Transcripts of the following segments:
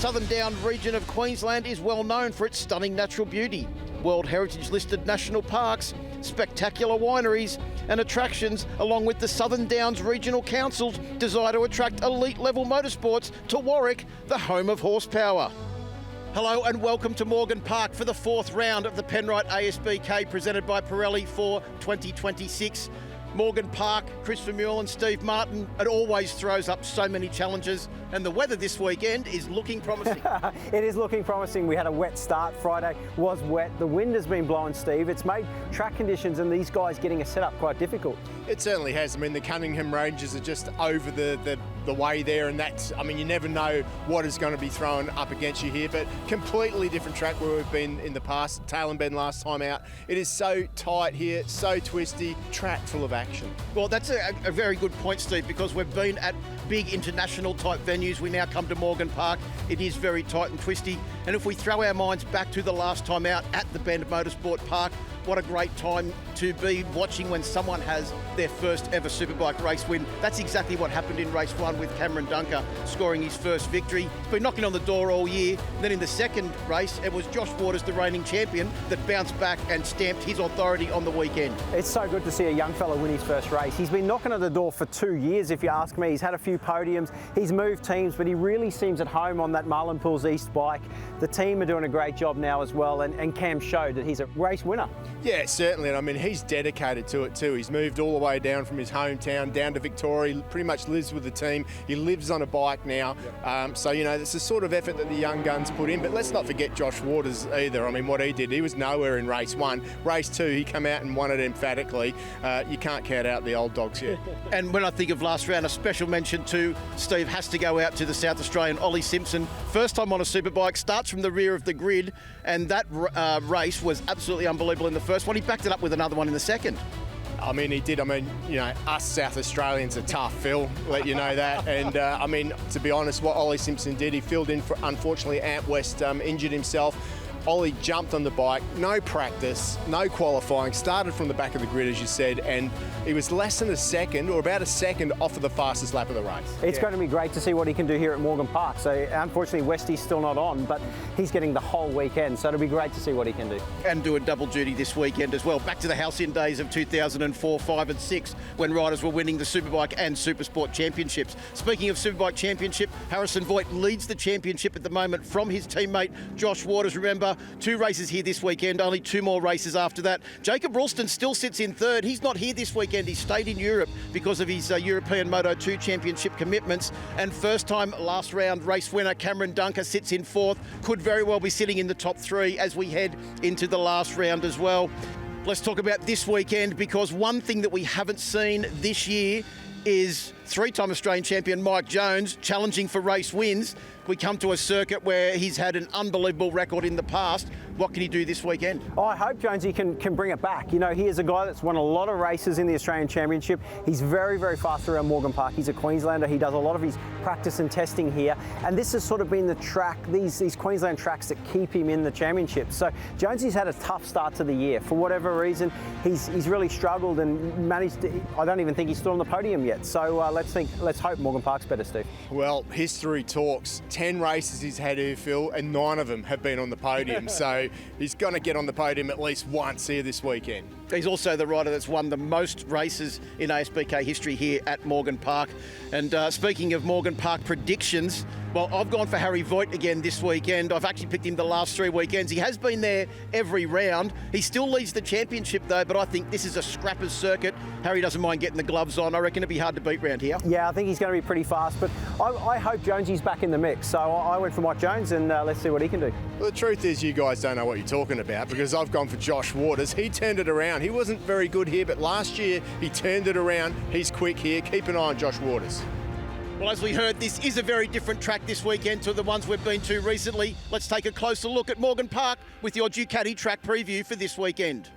Southern Down region of Queensland is well known for its stunning natural beauty, World Heritage listed national parks, spectacular wineries and attractions, along with the Southern Downs Regional Council's desire to attract elite level motorsports to Warwick, the home of horsepower. Hello and welcome to Morgan Park for the fourth round of the Penrite ASBK presented by Pirelli for 2026. Morgan Park, Chris Vermeulen and Steve Martin, it always throws up so many challenges, and the weather this weekend is looking promising. It is looking promising. We had a wet start. Friday was wet. The wind has been blowing, Steve. It's made track conditions and these guys getting a setup quite difficult. It certainly has. I mean, the Cunningham Ranges are just over the way there, and that's, I mean, you never know what is going to be thrown up against you here, but completely different track where we've been in the past. Tail and Bend last time out. It is so tight here, so twisty, track full of action. Well, that's a very good point, Steve, because we've been at big international type venues. We now come to Morgan Park. It is very tight and twisty. And if we throw our minds back to the last time out at the Bend Motorsport Park, what a great time to be watching when someone has their first ever Superbike race win. That's exactly what happened in race one with Cameron Dunker scoring his first victory. He's been knocking on the door all year. Then in the second race, it was Josh Waters, the reigning champion, that bounced back and stamped his authority on the weekend. It's so good to see a young fella win his first race. He's been knocking on the door for 2 years, if you ask me. He's had a few podiums, he's moved teams, but he really seems at home on that Marlin Pools East bike. The team are doing a great job now as well, and Cam showed that he's a race winner. Yeah, certainly. And I mean, he's dedicated to it too. He's moved all the way down from his hometown down to Victoria. He pretty much lives with the team. He lives on a bike now. So, you know, it's the sort of effort that the young guns put in. But let's not forget Josh Waters either. I mean, what he did, he was nowhere in race one. Race two, he came out and won it emphatically. You can't count out the old dogs yet. And when I think of last round, a special mention to Steve has to go out to the South Australian Olly Simpson. First time on a Superbike, starts from the rear of the grid, and that race was absolutely unbelievable in the first one. He backed it up with another one in the second. I mean, he did. I mean, you know, us South Australians are tough, Phil, let you know that. And I mean, to be honest, what Olly Simpson did, he filled in for, unfortunately, Ant West injured himself. Ollie jumped on the bike, no practice, no qualifying, started from the back of the grid, as you said, and he was less than a second, or about a second, off of the fastest lap of the race. It's going to be great to see what he can do here at Morgan Park. So unfortunately, Westy's still not on, but he's getting the whole weekend, so it'll be great to see what he can do. And do a double duty this weekend as well. Back to the halcyon days of 2004, 5 and 6, when riders were winning the Superbike and Supersport championships. Speaking of Superbike championship, Harrison Voigt leads the championship at the moment from his teammate Josh Waters. Remember, 2 races here this weekend, only 2 more races after that. Jacob Ralston still sits in third. He's not here this weekend. He stayed in Europe because of his European Moto2 championship commitments. And first time last round race winner Cameron Dunker sits in fourth. Could very well be sitting in the top 3 as we head into the last round as well. Let's talk about this weekend, because one thing that we haven't seen this year is 3-time Australian champion Mike Jones challenging for race wins. We come to a circuit where he's had an unbelievable record in the past. What can he do this weekend? Oh, I hope Jonesy can bring it back. You know, he is a guy that's won a lot of races in the Australian Championship. He's very, very fast around Morgan Park. He's a Queenslander. He does a lot of his practice and testing here. And this has sort of been the track, these Queensland tracks that keep him in the championship. So Jonesy's had a tough start to the year. For whatever reason, he's really struggled and managed to, I don't even think he's still on the podium yet. So let's hope Morgan Park's better, Steve. Well, history talks. 10 races he's had here, Phil, and 9 of them have been on the podium. So he's going to get on the podium at least once here this weekend. He's also the rider that's won the most races in ASBK history here at Morgan Park. And speaking of Morgan Park predictions, well, I've gone for Harry Voigt again this weekend. I've actually picked him the last 3 weekends. He has been there every round. He still leads the championship though, but I think this is a scrapper's circuit. Harry doesn't mind getting the gloves on. I reckon it'd be hard to beat round here. Yeah, I think he's going to be pretty fast, but I hope Jonesy's back in the mix. So I went for Mike Jones, and let's see what he can do. Well, the truth is, you guys don't know what you're talking about, because I've gone for Josh Waters. He turned it around. He wasn't very good here, but last year he turned it around. He's quick here. Keep an eye on Josh Waters. Well, as we heard, this is a very different track this weekend to the ones we've been to recently. Let's take a closer look at Morgan Park with your Ducati track preview for this weekend.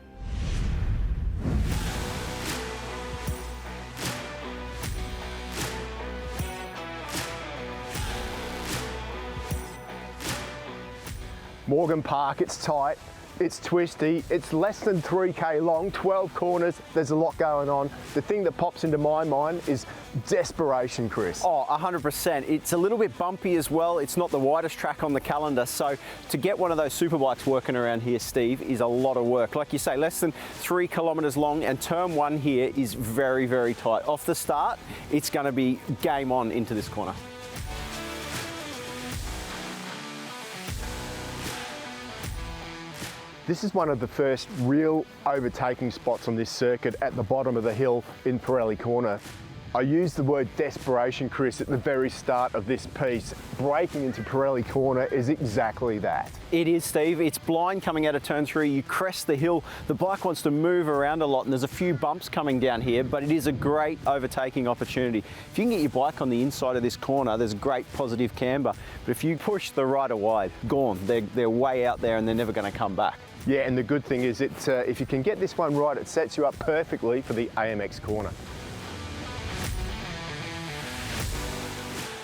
Morgan Park, it's tight. it's twisty, it's less than 3K long, 12 corners, there's a lot going on. The thing that pops into my mind is desperation, Chris. Oh, 100%. It's a little bit bumpy as well. It's not the widest track on the calendar, so to get one of those Superbikes working around here, Steve, is a lot of work. Like you say, less than 3 kilometres long, and turn 1 here is very, very tight. Off the start, it's going to be game on into this corner. This is one of the first real overtaking spots on this circuit at the bottom of the hill in Pirelli Corner. I used the word desperation, Chris, at the very start of this piece. Breaking into Pirelli Corner is exactly that. It is, Steve. It's blind coming out of turn 3. You crest the hill. The bike wants to move around a lot, and there's a few bumps coming down here, but it is a great overtaking opportunity. If you can get your bike on the inside of this corner, there's great positive camber. But if you push the rider wide, gone. They're way out there and they're never going to come back. Yeah, and the good thing is if you can get this one right, it sets you up perfectly for the AMX corner.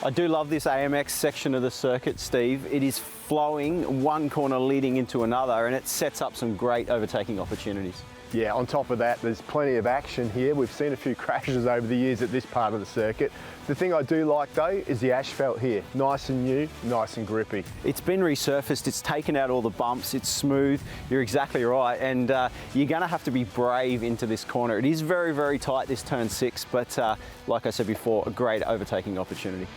I do love this AMX section of the circuit, Steve. It is flowing, one corner leading into another, and it sets up some great overtaking opportunities. Yeah, on top of that, there's plenty of action here. We've seen a few crashes over the years at this part of the circuit. The thing I do like though is the asphalt here. Nice and new, nice and grippy. It's been resurfaced, it's taken out all the bumps, it's smooth. You're exactly right, and you're gonna have to be brave into this corner. It is very, very tight, this turn 6, but like I said before, a great overtaking opportunity.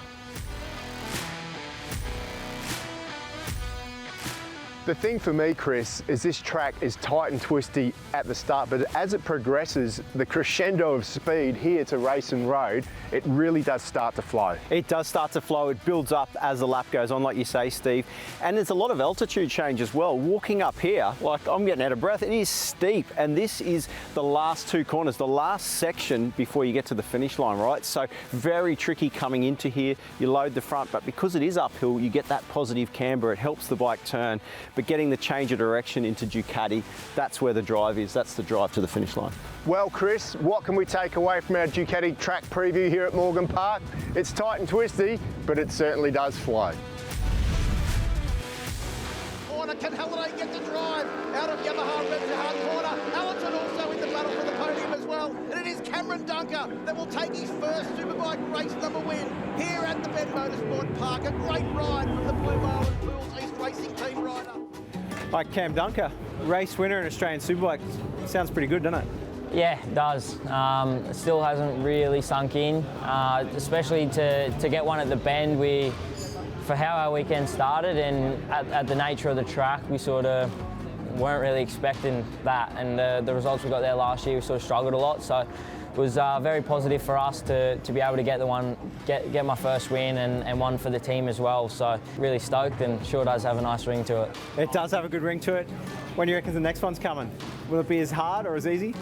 The thing for me, Chris, is this track is tight and twisty at the start, but as it progresses, the crescendo of speed here to Racing Road, it really does start to flow. It does start to flow, it builds up as the lap goes on, like you say, Steve. And there's a lot of altitude change as well. Walking up here, like I'm getting out of breath, it is steep, and this is the last 2 corners, the last section before you get to the finish line, right? So very tricky coming into here. You load the front, but because it is uphill, you get that positive camber, it helps the bike turn. But getting the change of direction into Ducati, that's where the drive is. That's the drive to the finish line. Well, Chris, what can we take away from our Ducati track preview here at Morgan Park? It's tight and twisty, but it certainly does flow. Corner, can Halliday get the drive out of Yamaha Red hard corner? Allison also in the battle for the podium as well. And it is Cameron Dunker that will take his first Superbike race number win here at the Ben Motorsport Park. A great ride from the Blue Island Pools East Racing Team rider. Like Cam Dunker, race winner in Australian Superbike. Sounds pretty good, doesn't it? Yeah, it does. It still hasn't really sunk in, especially to get one at the Bend. For how our weekend started and at the nature of the track, we sort of weren't really expecting that. And the results we got there last year, we sort of struggled a lot. So it was very positive for us to be able to get my first win and one for the team as well. So really stoked, and sure does have a nice ring to it. It does have a good ring to it. When do you reckon the next one's coming? Will it be as hard or as easy?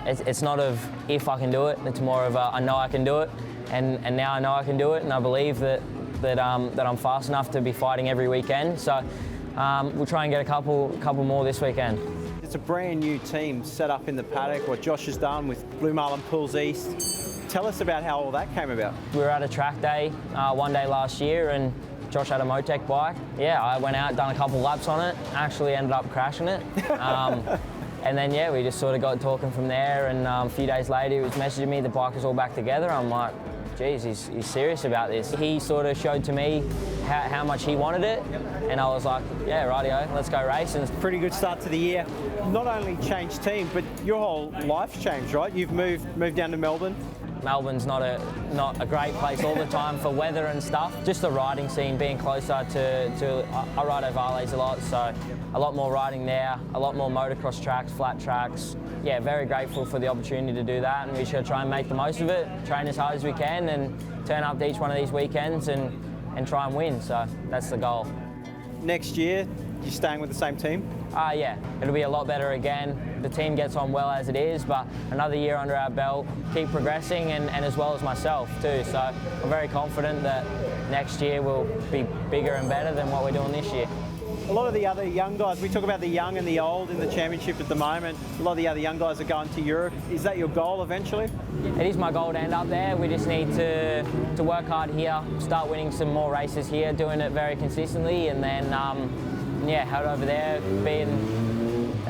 It's not of if I can do it, it's more of I know I can do it, and now I know I can do it, and I believe that I'm fast enough to be fighting every weekend. So we'll try and get a couple more this weekend. It's a brand new team set up in the paddock, what Josh has done with Blue Marlin Pools East. Tell us about how all that came about. We were at a track day one day last year, and Josh had a MoTech bike. Yeah, I went out, done a couple laps on it, actually ended up crashing it. And then, yeah, we just sort of got talking from there, and a few days later he was messaging me, the bike was all back together. I'm like, geez, he's serious about this. He sort of showed to me how much he wanted it, and I was like, yeah, rightio, let's go racing. Pretty good start to the year. Not only changed team, but your whole life's changed, right? You've moved down to Melbourne. Melbourne's not a great place all the time for weather and stuff. Just the riding scene, being closer to I ride Ovales a lot, so a lot more riding there, a lot more motocross tracks, flat tracks. Yeah, very grateful for the opportunity to do that, and we should try and make the most of it, train as hard as we can, and turn up to each one of these weekends and try and win. So that's the goal. Next year, you staying with the same team? Yeah, it'll be a lot better again. The team gets on well as it is, but another year under our belt, keep progressing, and as well as myself too. So I'm very confident that next year will be bigger and better than what we're doing this year. A lot of the other young guys, we talk about the young and the old in the championship at the moment. A lot of the other young guys are going to Europe. Is that your goal eventually? It is my goal to end up there. We just need to work hard here, start winning some more races here, doing it very consistently, and then yeah, head over there, being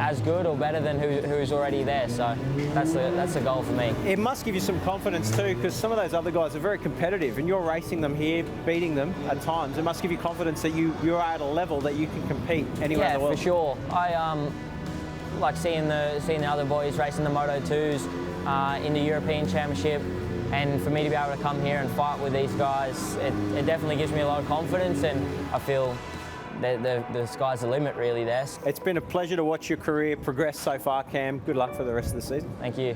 as good or better than who's already there. So that's the goal for me. It must give you some confidence too, because some of those other guys are very competitive, and you're racing them here, beating them at times. It must give you confidence that you're at a level that you can compete anywhere in the world. Yeah, for sure. I like seeing the other boys racing the Moto 2s in the European Championship, and for me to be able to come here and fight with these guys, it definitely gives me a lot of confidence, and I feel the sky's the limit really there. It's been a pleasure to watch your career progress so far, Cam. Good luck for the rest of the season. Thank you.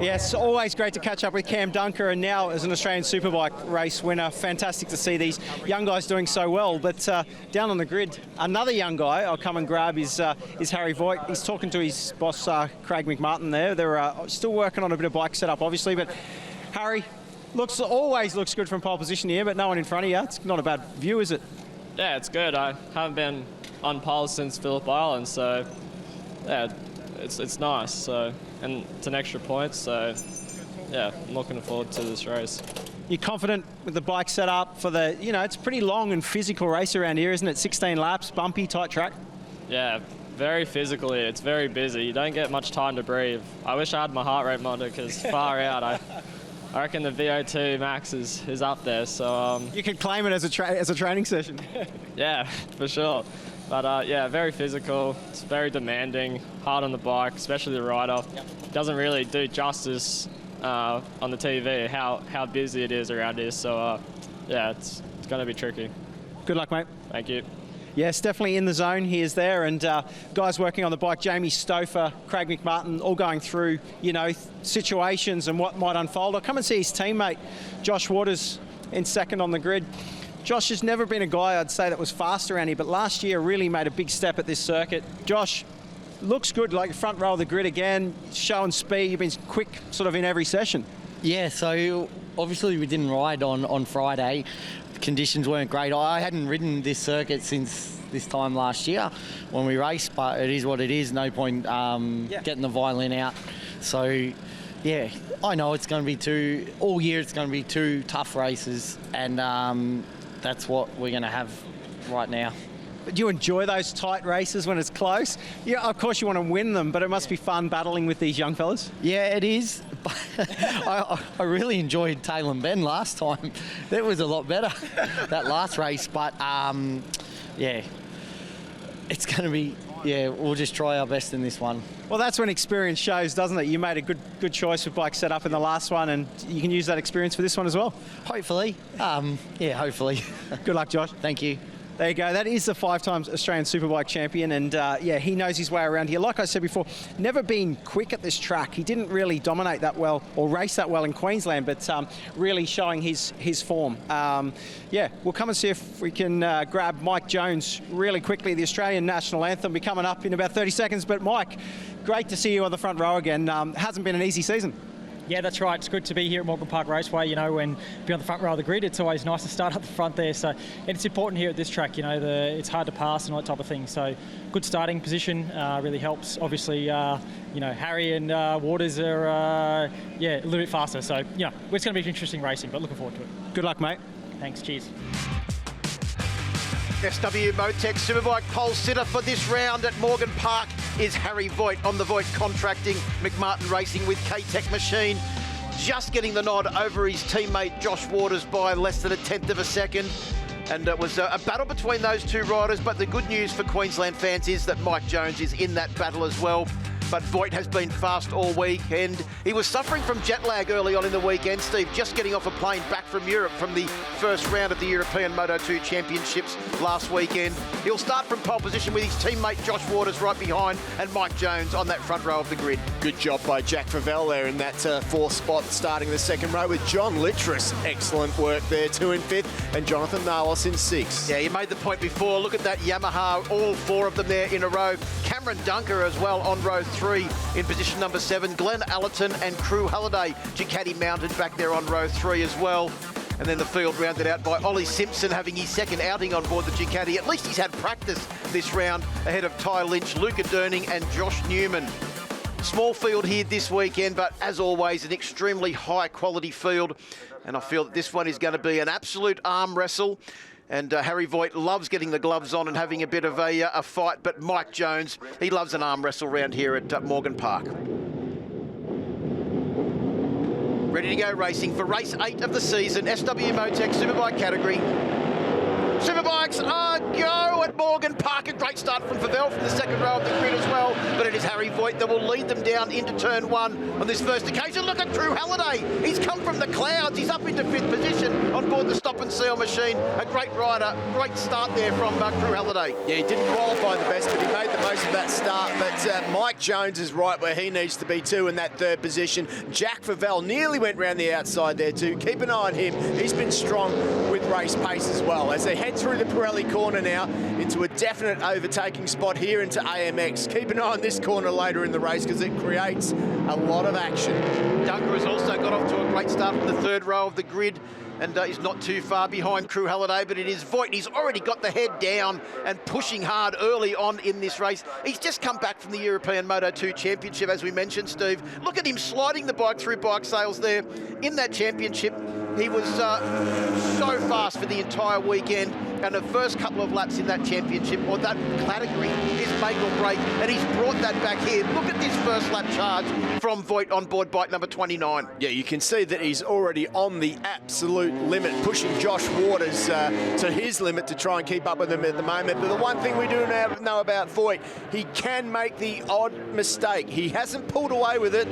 Yes, always great to catch up with Cam Dunker, and now as an Australian Superbike race winner, fantastic to see these young guys doing so well. But down on the grid, another young guy I'll come and grab is Harry Voigt. He's talking to his boss, Craig McMartin there. They're still working on a bit of bike setup, obviously, but Harry, always looks good from pole position here, but no one in front of you. It's not a bad view, is it? Yeah, it's good. I haven't been on pole since Phillip Island, so yeah, it's nice. So, and it's an extra point, so yeah, I'm looking forward to this race. You're confident with the bike set up for the, it's a pretty long and physical race around here, isn't it? 16 laps, bumpy, tight track. Yeah, very physically. It's very busy. You don't get much time to breathe. I wish I had my heart rate monitor, because far out, I reckon the VO2 max is up there. So you can claim it as a training session. Yeah, for sure. But yeah, very physical. It's very demanding, hard on the bike, especially the rider. Doesn't really do justice on the TV how busy it is around here. So yeah, it's going to be tricky. Good luck, mate. Thank you. Yes, definitely in the zone. He is there, and guys working on the bike, Jamie Stouffer, Craig McMartin, all going through, situations and what might unfold. I'll come and see his teammate, Josh Waters, in second on the grid. Josh has never been a guy, I'd say, that was fast around here, but last year really made a big step at this circuit. Josh, looks good, like front row of the grid again, showing speed. You've been quick sort of in every session. Yeah, so obviously we didn't ride on Friday. Conditions weren't great. I hadn't ridden this circuit since this time last year when we raced, but it is what it is. No point getting the violin out. So, yeah, I know it's going to be all year it's going to be two tough races, and that's what we're going to have right now. Do you enjoy those tight races when it's close? Yeah, of course you want to win them, but it must be fun battling with these young fellas. Yeah, it is. I really enjoyed Taylor and Ben last time. That was a lot better, that last race. But, yeah, it's going to be, we'll just try our best in this one. Well, that's when experience shows, doesn't it? You made a good choice with bike setup in the last one, and you can use that experience for this one as well. Hopefully. Yeah, hopefully. Good luck, Josh. Thank you. There you go. That is the 5-time Australian Superbike champion, and yeah, he knows his way around here. Like I said before, never been quick at this track. He didn't really dominate that well or race that well in Queensland, but really showing his form. Yeah, we'll come and see if we can grab Mike Jones really quickly. The Australian national anthem will be coming up in about 30 seconds. But Mike, great to see you on the front row again. Hasn't been an easy season. Yeah, that's right. It's good to be here at Morgan Park Raceway. When be on the front row of the grid, it's always nice to start up the front there. So, and it's important here at this track. It's hard to pass and all that type of thing. So, good starting position really helps. Obviously, Harry and Waters are a little bit faster. So, it's going to be an interesting racing, but looking forward to it. Good luck, mate. Thanks. Cheers. SW-motech Superbike pole sitter for this round at Morgan Park is Harry Voigt on the Voigt Contracting McMartin Racing with Hi-Tec machine. Just getting the nod over his teammate Josh Waters by less than a tenth of a second. And it was a battle between those two riders, but the good news for Queensland fans is that Mike Jones is in that battle as well. But Voigt has been fast all week, and he was suffering from jet lag early on in the weekend, Steve, just getting off a plane back from Europe from the first round of the European Moto2 Championships last weekend. He'll start from pole position with his teammate Josh Waters right behind and Mike Jones on that front row of the grid. Good job by Jack Favell there in that fourth spot, starting the second row with John Littress. Excellent work there, 2 in 5th, and Jonathan Nalos in 6th. Yeah, you made the point before. Look at that Yamaha, all 4 of them there in a row. Cameron Dunker as well on row 3 in position number 7. Glenn Allerton and Crew Halliday, Ducati mounted back there on row 3 as well. And then the field rounded out by Olly Simpson having his second outing on board the Ducati. At least he's had practice this round ahead of Ty Lynch, Luca Durning and Josh Newman. Small field here this weekend, but as always, an extremely high quality field. And I feel that this one is going to be an absolute arm wrestle. And Harry Voigt loves getting the gloves on and having a bit of a fight, but Mike Jones, he loves an arm wrestle round here at Morgan Park. Ready to go racing for race 8 of the season, SW-motech Superbike category. Superbikes are go at Morgan Park. A great start from Favel from the second row of the grid as well. But it is Harry Voigt that will lead them down into turn 1 on this first occasion. Look at Drew Halliday. He's come from the clouds. He's up into 5th position on board the stop and seal machine. A great rider. Great start there from Drew Halliday. Yeah, he didn't qualify the best, but he made the most of that start. But Mike Jones is right where he needs to be too in that 3rd position. Jack Favel nearly went round the outside there too. Keep an eye on him. He's been strong with race pace as well. As they head through the Pirelli corner now into a definite overtaking spot here into AMX. Keep an eye on this corner later in the race because it creates a lot of action. Dunker has also got off to a great start from the 3rd row of the grid and he's not too far behind Crew Halliday, but it is Voigt. He's already got the head down and pushing hard early on in this race. He's just come back from the European Moto2 Championship, as we mentioned, Steve. Look at him sliding the bike through bike sales there in that championship. He was so fast for the entire weekend, and the first couple of laps in that championship, or that category, is make or break, and he's brought that back here. Look at this first lap charge from Voigt on board bike number 29. Yeah, you can see that he's already on the absolute limit, pushing Josh Waters to his limit to try and keep up with him at the moment. But the one thing we do know about Voigt, he can make the odd mistake. He hasn't pulled away with it.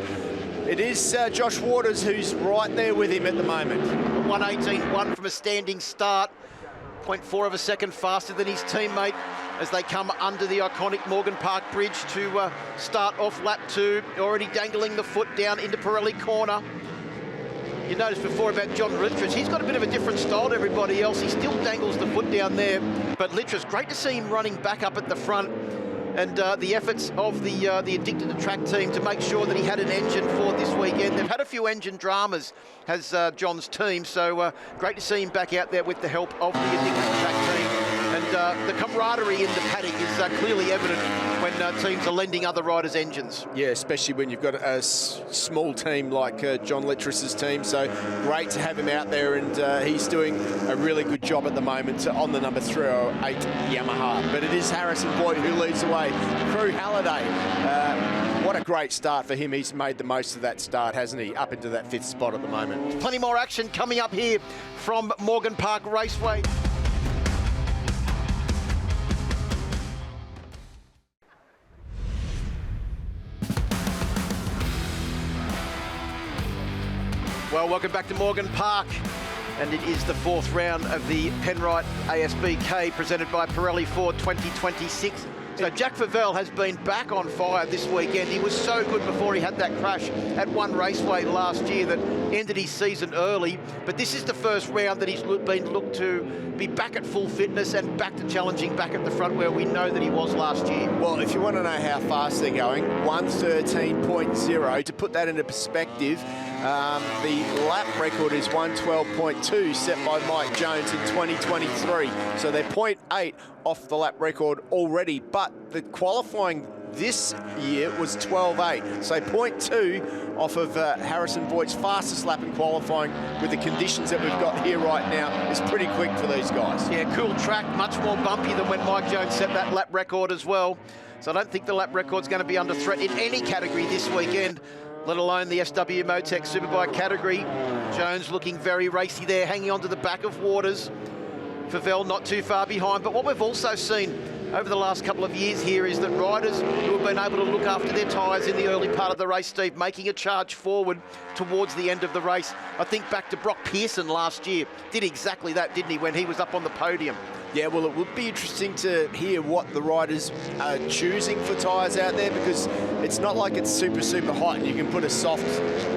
It is Josh Waters who's right there with him at the moment. 1:18.1 from a standing start. 0.4 of a second faster than his teammate as they come under the iconic Morgan Park Bridge to start off lap 2. Already dangling the foot down into Pirelli corner. You noticed before about John Littras, he's got a bit of a different style to everybody else. He still dangles the foot down there, but Littras, great to see him running back up at the front. And the efforts of the Addicted to Track team to make sure that he had an engine for this weekend. They've had a few engine dramas, has John's team, so great to see him back out there with the help of the Addicted to Track team. And the camaraderie in the paddock is clearly evident when teams are lending other riders engines. Yeah, especially when you've got a small team like John Littras' team. So great to have him out there, and he's doing a really good job at the moment on the number 308 Yamaha. But it is Harrison Voigt who leads the way. Crew Halliday, what a great start for him. He's made the most of that start, hasn't he? Up into that 5th spot at the moment. Plenty more action coming up here from Morgan Park Raceway. Well, welcome back to Morgan Park, and it is the 4th round of the Penrite ASBK presented by Pirelli Ford 2026. So Jack Favel has been back on fire this weekend. He was so good before he had that crash at One Raceway last year that ended his season early. But this is the first round that he's been looked to be back at full fitness and back to challenging back at the front where we know that he was last year. Well, if you want to know how fast they're going, 1:13.0. To put that into perspective, the lap record is 1:12.2 set by Mike Jones in 2023. So they're 0.8 off the lap record already, but the qualifying this year was 12.8. So 0.2 off of Harrison Voigt's fastest lap in qualifying with the conditions that we've got here right now is pretty quick for these guys. Yeah, cool track, much more bumpy than when Mike Jones set that lap record as well. So I don't think the lap record's going to be under threat in any category this weekend, let alone the SW-motech Superbike category. Jones looking very racy there, hanging onto the back of Waters. Favel not too far behind, but what we've also seen over the last couple of years here is that riders who have been able to look after their tyres in the early part of the race, Steve, making a charge forward towards the end of the race. I think back to Brock Pearson last year, did exactly that, didn't he, when he was up on the podium. Yeah, well, it would be interesting to hear what the riders are choosing for tyres out there, because it's not like it's super, super hot and you can put a soft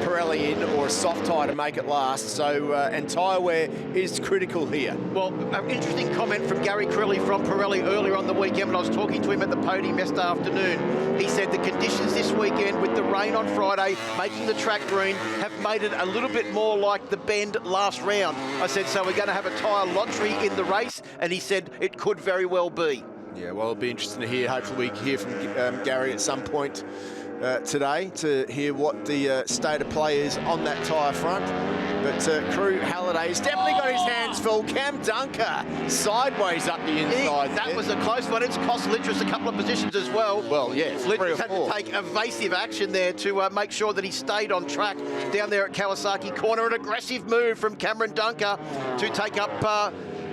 Pirelli in or a soft tyre to make it last. So, and tyre wear is critical here. Well, an interesting comment from Gary Crilly from Pirelli earlier on the weekend when I was talking to him at the podium yesterday afternoon. He said the conditions this weekend with the rain on Friday, making the track green, have made it a little bit more like the Bend last round. I said, so we're going to have a tyre lottery in the race? And he said it could very well be. Yeah, well, it'll be interesting to hear. Hopefully we hear from Gary at some point today to hear what the state of play is on that tyre front. But Crew Halliday's definitely got his hands full. Cam Dunker sideways up the inside. That was a close one. It's cost Littrus a couple of positions as well. Well, yeah, Littrus had to take evasive action there to make sure that he stayed on track down there at Kawasaki Corner. An aggressive move from Cameron Dunker to take up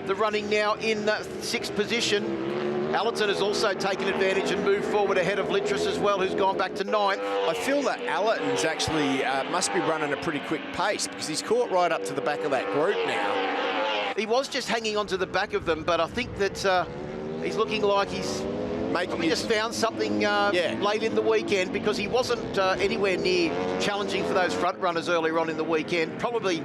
the running now in 6th position. Allerton has also taken advantage and moved forward ahead of Littrus as well, who's gone back to 9th. I feel that Allerton's actually must be running a pretty quick pace because he's caught right up to the back of that group now. He was just hanging on to the back of them, but I think that he's looking like he's probably just found something late in the weekend, because he wasn't anywhere near challenging for those front runners earlier on in the weekend. Probably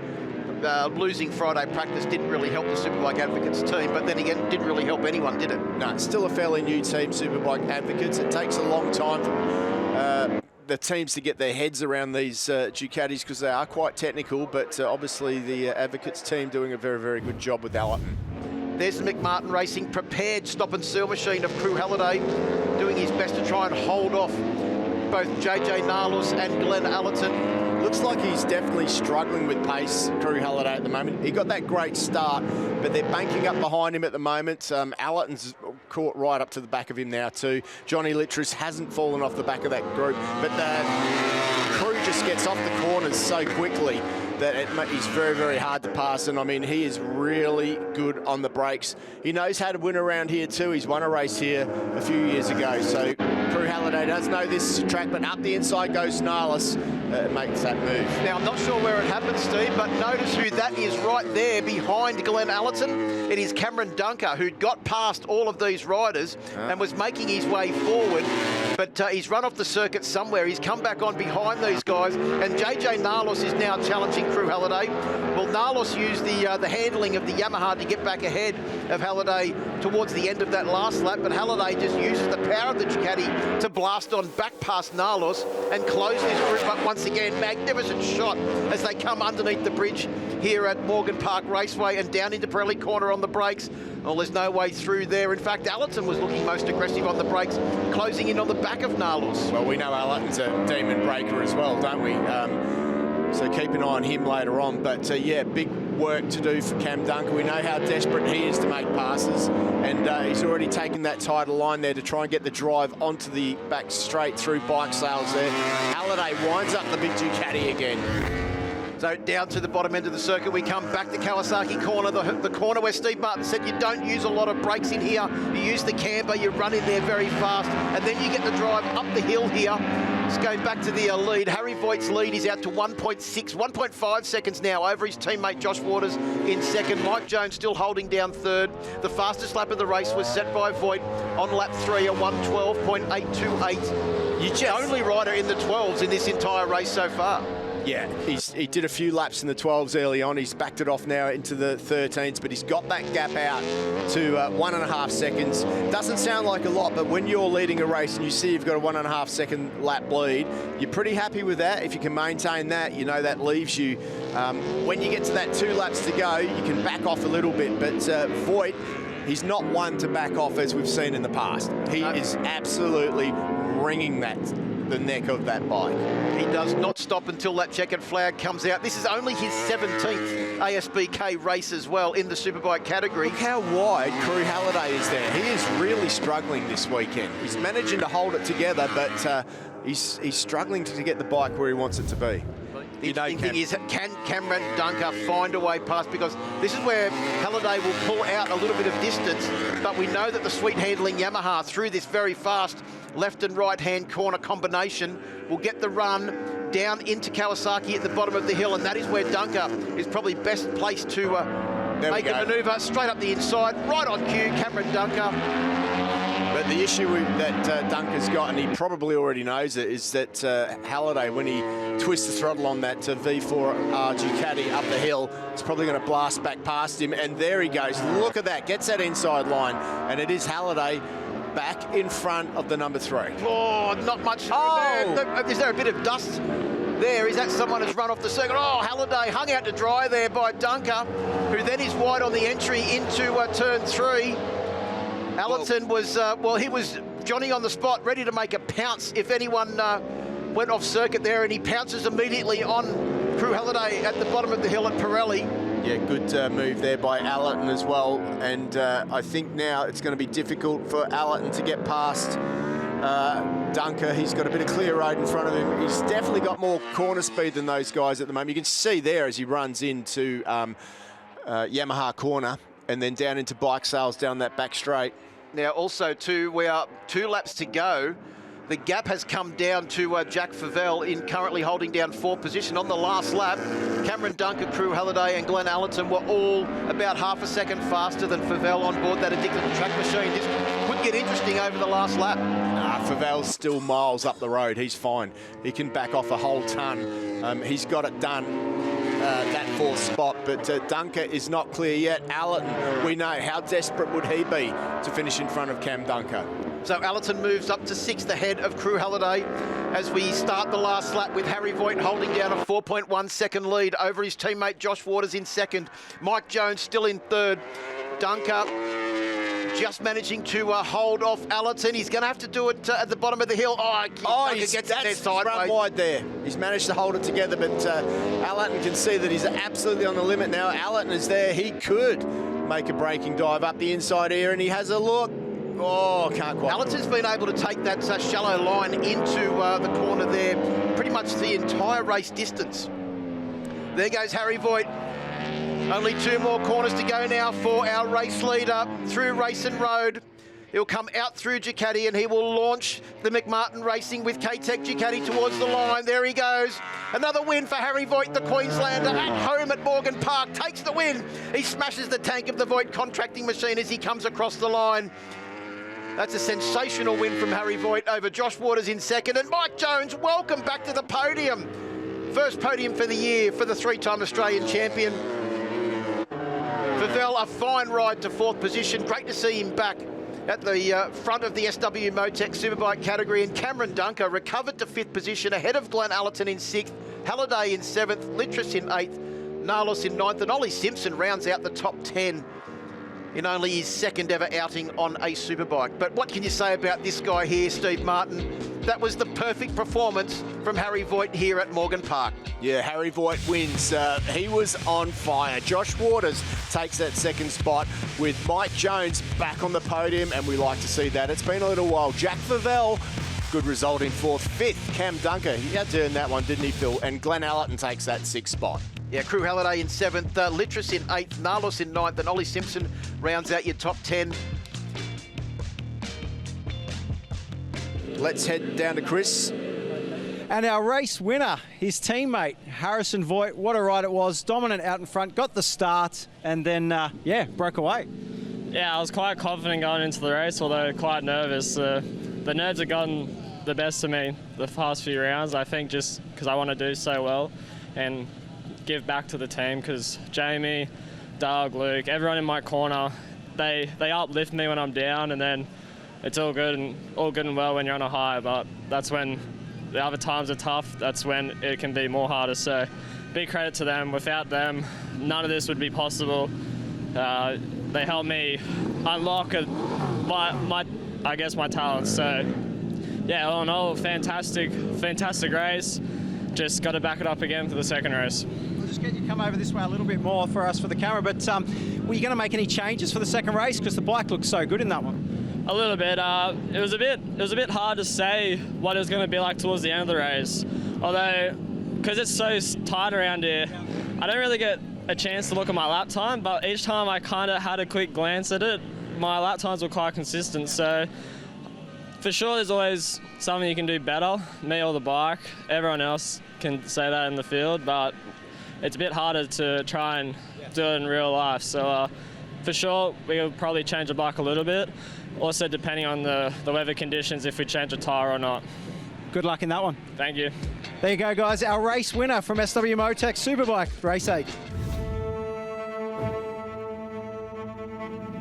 losing Friday practice didn't really help the Superbike Advocates team, but then again, didn't really help anyone, did it? No, it's still a fairly new team, Superbike Advocates. It takes a long time for the teams to get their heads around these Ducatis, because they are quite technical, but obviously the Advocates team doing a very, very good job with Allerton. There's the McMartin Racing prepared stop and seal machine of Crew Halliday, doing his best to try and hold off both JJ Narlos and Glenn Allerton. Looks like he's definitely struggling with pace, Crew Halliday, at the moment. He got that great start, but they're banking up behind him at the moment. Allerton's caught right up to the back of him now too. Johnny Littrus hasn't fallen off the back of that group, but Crew just gets off the corners so quickly that he's very, very hard to pass. And I mean, he is really good on the brakes. He knows how to win around here too. He's won a race here a few years ago. So Crew Halliday does know this track, but up the inside goes Narlos. Makes that move. Now, I'm not sure where it happened, Steve, but notice who that is right there behind Glenn Allerton. It is Cameron Dunker, who'd got past all of these riders and was making his way forward, but he's run off the circuit somewhere. He's come back on behind these guys, and JJ Narlos is now challenging Crew Halliday. Well, Narlos used the handling of the Yamaha to get back ahead of Halliday towards the end of that last lap, but Halliday just uses the power of the Ducati to blast on back past Narlos and close this group up once again. Magnificent shot as they come underneath the bridge here at Morgan Park Raceway and down into Pirelli Corner on the brakes. Well, there's no way through there. In fact, Allerton was looking most aggressive on the brakes, closing in on the back of Narlos. Well, we know Allerton's a demon breaker as well, don't we? So keep an eye on him later on. But yeah, big work to do for Cam Dunker. We know how desperate he is to make passes, and he's already taken that title line there to try and get the drive onto the back straight through bike sales there. Halliday winds up the big Ducati again. So down to the bottom end of the circuit, we come back to Kawasaki Corner, the corner where Steve Martin said you don't use a lot of brakes in here. You use the camber, you run in there very fast, and then you get the drive up the hill here. Just going back to the lead. Harry Voigt's lead is out to 1.5 seconds now over his teammate Josh Waters in second. Mike Jones still holding down third. The fastest lap of the race was set by Voigt on lap 3 at 1:12.828. You're the only rider in the 12s in this entire race so far. Yeah, he did a few laps in the 12s early on. He's backed it off now into the 13s, but he's got that gap out to 1.5 seconds. Doesn't sound like a lot, but when you're leading a race and you see you've got a 1.5 second lap lead, you're pretty happy with that. If you can maintain that, you know that leaves you. When you get to that 2 laps to go, you can back off a little bit, but Voigt, he's not one to back off as we've seen in the past. He is absolutely wringing the neck of that bike. He does not stop until that checkered flag comes out. This is only his 17th ASBK race as well in the Superbike category. Look how wide Crew Halliday is there. He is really struggling this weekend. He's managing to hold it together, but he's struggling to get the bike where he wants it to be. The interesting thing is, can Cameron Dunker find a way past? Because this is where Halliday will pull out a little bit of distance, but we know that the sweet handling Yamaha through this very fast left and right hand corner combination will get the run down into Kawasaki at the bottom of the hill, and that is where Dunker is probably best placed to make a manoeuvre straight up the inside, right on cue, Cameron Dunker. But the issue that Dunker's got, and he probably already knows it, is that Halliday, when he twists the throttle on that V4R Ducati up the hill, it's probably going to blast back past him. And there he goes. Look at that. Gets that inside line. And it is Halliday back in front of the number 3. Oh, not much. Oh! Is there a bit of dust there? Is that someone who's run off the circuit? Oh, Halliday hung out to dry there by Dunker, who then is wide on the entry into turn 3. Allerton was, he was Johnny on the spot, ready to make a pounce if anyone went off circuit there, and he pounces immediately on Crew Halliday at the bottom of the hill at Pirelli. Yeah, good move there by Allerton as well. And I think now it's going to be difficult for Allerton to get past Dunker. He's got a bit of clear road in front of him. He's definitely got more corner speed than those guys at the moment. You can see there as he runs into Yamaha corner and then down into bike sales down that back straight. Now also too, we are 2 laps to go. The gap has come down to Jack Favell in currently holding down 4th position. On the last lap, Cameron Dunker, Crew Halliday and Glenn Allerton were all about half a second faster than Favell on board that addictive track machine. This could get interesting over the last lap. Favell's still miles up the road. He's fine. He can back off a whole ton. He's got it done. That 4th spot, but Dunker is not clear yet. Allerton, we know, how desperate would he be to finish in front of Cam Dunker? So Allerton moves up to 6th ahead of Crew Halliday as we start the last lap with Harry Voigt holding down a 4.1 second lead over his teammate Josh Waters in 2nd. Mike Jones still in 3rd. Dunker just managing to hold off Allerton. He's going to have to do it at the bottom of the hill. Dunker gets there sideways. Run wide there. He's managed to hold it together, but Allerton can see that he's absolutely on the limit now. Allerton is there. He could make a braking dive up the inside here, and he has a look. Oh, can't quite. Allerton's been able to take that shallow line into the corner there pretty much the entire race distance. There goes Harry Voigt. Only 2 more corners to go now for our race leader through Racing Road. He'll come out through Ducati and he will launch the McMartin Racing with Hi-Tec Ducati towards the line. There he goes. Another win for Harry Voigt, the Queenslander, at home at Morgan Park. Takes the win. He smashes the tank of the Voigt contracting machine as he comes across the line. That's a sensational win from Harry Voigt over Josh Waters in 2nd. And Mike Jones, welcome back to the podium. First podium for the year for the 3-time Australian champion. Favell, a fine ride to 4th position. Great to see him back at the front of the SW-motech Superbike category. And Cameron Dunker recovered to 5th position ahead of Glenn Allerton in 6th, Halliday in 7th, Litris in 8th, Nalos in 9th, and Olly Simpson rounds out the top 10 in only his 2nd ever outing on a Superbike. But what can you say about this guy here, Steve Martin? That was the perfect performance from Harry Voigt here at Morgan Park. Yeah, Harry Voigt wins. He was on fire. Josh Waters takes that 2nd spot with Mike Jones back on the podium, and we like to see that. It's been a little while. Jack Favell, good result in 4th. 5th, Cam Dunker. He had to earn that one, didn't he, Phil? And Glenn Allerton takes that 6th spot. Yeah, Crew Halliday in 7th, Litris in 8th, Nalos in 9th, and Olly Simpson rounds out your top 10. Let's head down to Chris. And our race winner, his teammate, Harrison Voigt. What a ride it was. Dominant out in front, got the start, and then, broke away. Yeah, I was quite confident going into the race, although quite nervous. The nerves have gotten the best of me the past few rounds, I think, just because I want to do so well and give back to the team, because Jamie, Doug, Luke, everyone in my corner, they uplift me when I'm down, and then it's all good and well when you're on a high, but that's when the other times are tough. That's when it can be more harder. So big credit to them. Without them, none of this would be possible. They helped me unlock my talents. So yeah, all in all, fantastic race. Just got to back it up again for the 2nd race. We'll just get you come over this way a little bit more for us for the camera, but were you going to make any changes for the 2nd race, because the bike looked so good in that one? A little bit. It was a bit hard to say what it was going to be like towards the end of the race, although because it's so tight around here, I don't really get a chance to look at my lap time, but each time I kind of had a quick glance at it, my lap times were quite consistent. So for sure there's always something you can do better, me or the bike. Everyone else can say that in the field, but it's a bit harder to try and do it in real life. So for sure we'll probably change the bike a little bit, also depending on the weather conditions, if we change a tyre or not. Good luck in that one. Thank you. There you go, guys, our race winner from SW-motech Superbike, race 8.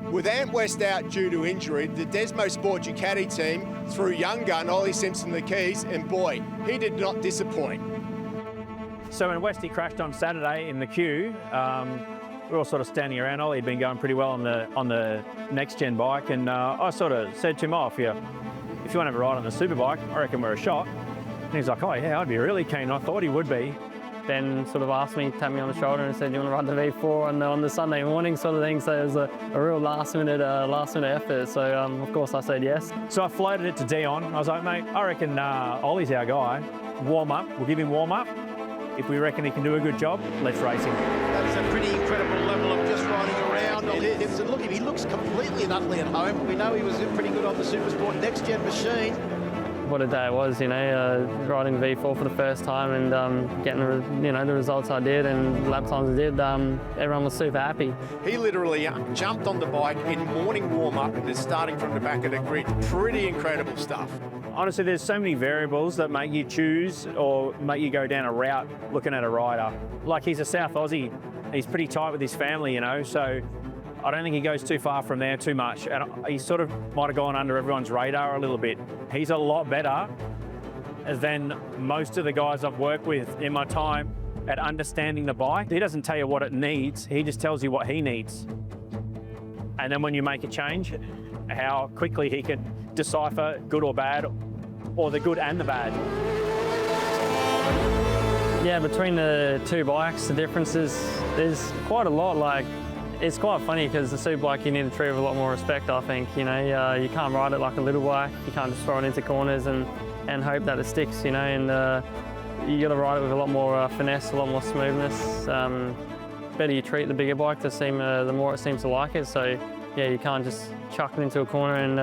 With Ant West out due to injury, the Desmo Sport Ducati team threw young gun Olly Simpson the keys, and boy, he did not disappoint. So when Westy crashed on Saturday in the queue, we're all sort of standing around. Ollie had been going pretty well on the next gen bike, and I sort of said to him, if you want to have a ride on the Superbike, I reckon we're a shot. And he's like, oh yeah, I'd be really keen. I thought he would be. Ben sort of asked me, tapped me on the shoulder and said, do you want to ride the V4 on the Sunday morning sort of thing? So it was a real last minute effort. So of course I said yes. So I floated it to Dion. I was like, mate, I reckon Ollie's our guy. Warm up, we'll give him warm up. If we reckon he can do a good job, let's race him. That's a pretty incredible level of just riding around. Olly Simpson, look, he looks completely and utterly at home. We know he was pretty good on the Supersport next gen machine. What a day it was, riding V4 for the first time and getting the results I did and lap times I did. Everyone was super happy. He literally jumped on the bike in morning warm-up and is starting from the back of the grid. Pretty incredible stuff. Honestly, there's so many variables that make you choose or make you go down a route looking at a rider. Like, he's a South Aussie. He's pretty tight with his family, so I don't think he goes too far from there too much. And he sort of might have gone under everyone's radar a little bit. He's a lot better than most of the guys I've worked with in my time at understanding the bike. He doesn't tell you what it needs, he just tells you what he needs. And then when you make a change, how quickly he can decipher good or bad, or the good and the bad. Yeah, between the two bikes, the differences, there's quite a lot. It's quite funny because the Superbike you need to treat with a lot more respect, I think. You can't ride it like a little bike. You can't just throw it into corners and hope that it sticks, and you got to ride it with a lot more finesse, a lot more smoothness. Better you treat the bigger bike, the more it seems to like it. So yeah, you can't just chuck it into a corner and